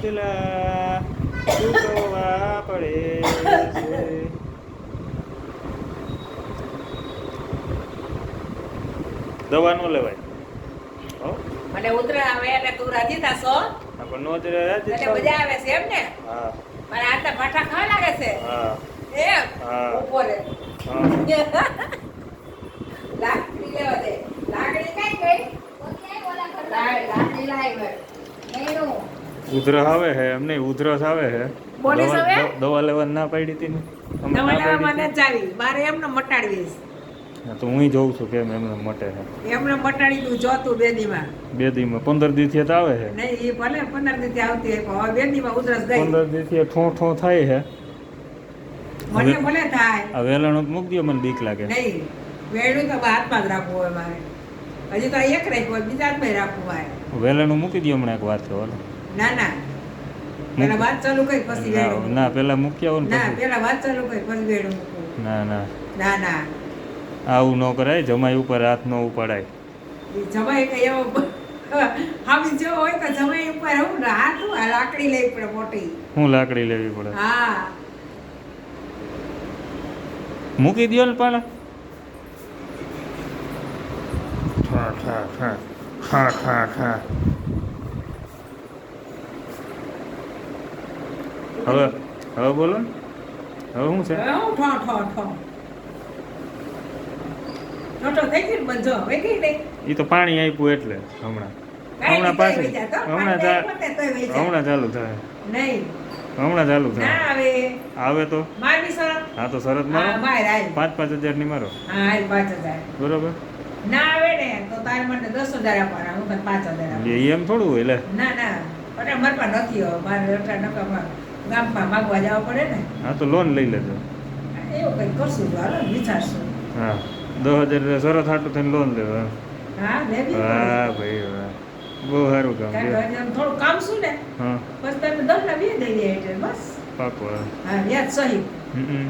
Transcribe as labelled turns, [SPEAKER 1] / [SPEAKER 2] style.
[SPEAKER 1] રોટલા ચૂકવવા પડે છે. દવા નો લેવાય. હો
[SPEAKER 2] મને ઉતરા આવે એટલે તું રાજી થાશો
[SPEAKER 1] પણ નો જ રાજી
[SPEAKER 2] એટલે મજા આવે છે એમ ને
[SPEAKER 1] હા
[SPEAKER 2] પણ આ તો ભાઠા ખાવા લાગે છે
[SPEAKER 1] હા
[SPEAKER 2] એમ
[SPEAKER 1] હા.
[SPEAKER 2] ઉપરે
[SPEAKER 1] હા
[SPEAKER 2] લાકડી લેવા દે લાકડી કઈ ગઈ લાકડી લાવી મેનું
[SPEAKER 1] ઉધરસ આવે હે એમ નહીં ઉધરસ આવે હે
[SPEAKER 2] પોલીસ આવે?
[SPEAKER 1] દવા લેવા ના પાડી હતી ને અમે
[SPEAKER 2] દવા
[SPEAKER 1] ના
[SPEAKER 2] લેવા
[SPEAKER 1] પાડી
[SPEAKER 2] મને જ આવી મારે એમને મટાડવીશ
[SPEAKER 1] હતી. હા, તો હું જોઉં છું કેમ એમને મટે છે
[SPEAKER 2] એમને મટાડી તું જોતું બે દીમાં
[SPEAKER 1] 2 દીમાં 15 દીથી તો આવે છે
[SPEAKER 2] નહીં એ ભલે 15 દીથી આવતી હોય પણ હવે બે દીમાં ઉધરસ ગઈ
[SPEAKER 1] 15 દીથી ઠો ઠો થાય છે.
[SPEAKER 2] મને ભલે થાય
[SPEAKER 1] આ વેલણ મૂકી દો મને બીક લાગે.
[SPEAKER 2] નહીં વેડું તો હાથમાં જ રાખવું હોય મારે હજી તો એક રાખ્યું હોય બીજા હાથમાં રાખવું હોય
[SPEAKER 1] વેલણ મૂકી દો હમણાં એક વાત કહો
[SPEAKER 2] ના ના પેલા વાત ચાલુ કરી પછી વેડું
[SPEAKER 1] ના પેલા મૂકી આવો ને
[SPEAKER 2] ના
[SPEAKER 1] પછી
[SPEAKER 2] પેલા વાત ચાલુ કરી પછી વેડું મૂકવું
[SPEAKER 1] ના ના
[SPEAKER 2] ના ના
[SPEAKER 1] આવું ન કરાય જમાઈ ઉપર હાથ ન ઉપાડાય.
[SPEAKER 2] ઈ જમાઈ કઈ એવો હામી જેવો હોય તો જમાઈ ઉપર હું ને હાથ હું આ લાકડી લેવી પડે મોટી
[SPEAKER 1] હું લાકડી લેવી પડે
[SPEAKER 2] હા
[SPEAKER 1] મૂકી દો ને પાલા ઠા ઠા ઠા ઠા ઠા ઠા હવે હવે બોલો ને હવે શું છે
[SPEAKER 2] હવે હું ઠો ઠો ઠો ઠોઠો થઈ ગઈ ને બંધો હવે ગઈ નહીં
[SPEAKER 1] એ તો પાણી આપ્યું એટલે હમણાં
[SPEAKER 2] કાંઈ
[SPEAKER 1] હમણાં
[SPEAKER 2] નહીં,
[SPEAKER 1] પાછું
[SPEAKER 2] તોય વહી જા, તો
[SPEAKER 1] હમણાં
[SPEAKER 2] પાણી પોતે તોય વહી જા.
[SPEAKER 1] હમણાં ચાલુ થાય
[SPEAKER 2] નહીં
[SPEAKER 1] હમણાં ચાલુ
[SPEAKER 2] ના
[SPEAKER 1] થાય
[SPEAKER 2] આવે
[SPEAKER 1] આવે તો
[SPEAKER 2] મારી શરત
[SPEAKER 1] હા તો શરત
[SPEAKER 2] હા
[SPEAKER 1] મારો
[SPEAKER 2] બહાર આય
[SPEAKER 1] 5-5 હજારની મારો
[SPEAKER 2] હા આય 5000
[SPEAKER 1] બરોબર
[SPEAKER 2] ના આવે ને તો તારે મને 10000 આપવાના હું તને 5000 આપું
[SPEAKER 1] એમ થોડું હોય એટલે
[SPEAKER 2] ના ના અરે મારે પાસે નથી હવે મારે એટલા નકામાં ગામમાં માગવા જવા પડે ને
[SPEAKER 1] હા તો લોન લઈ લેજો
[SPEAKER 2] એવું કંઈક કરશું તો હાલો વિચારશું
[SPEAKER 1] હા 10,000 શરત હાટું થઈને લોન લેવો
[SPEAKER 2] હા લેવી
[SPEAKER 1] વાહ ભાઈ વાહ બહુ સારું કામ
[SPEAKER 2] કારણ
[SPEAKER 1] છે
[SPEAKER 2] કે હજી આમ થોડું કામ શું ને
[SPEAKER 1] હા
[SPEAKER 2] બસ તમે 10 ના 2 દઈ દે એટલે બસ
[SPEAKER 1] પાકો
[SPEAKER 2] હા યાદ સહી
[SPEAKER 1] હમ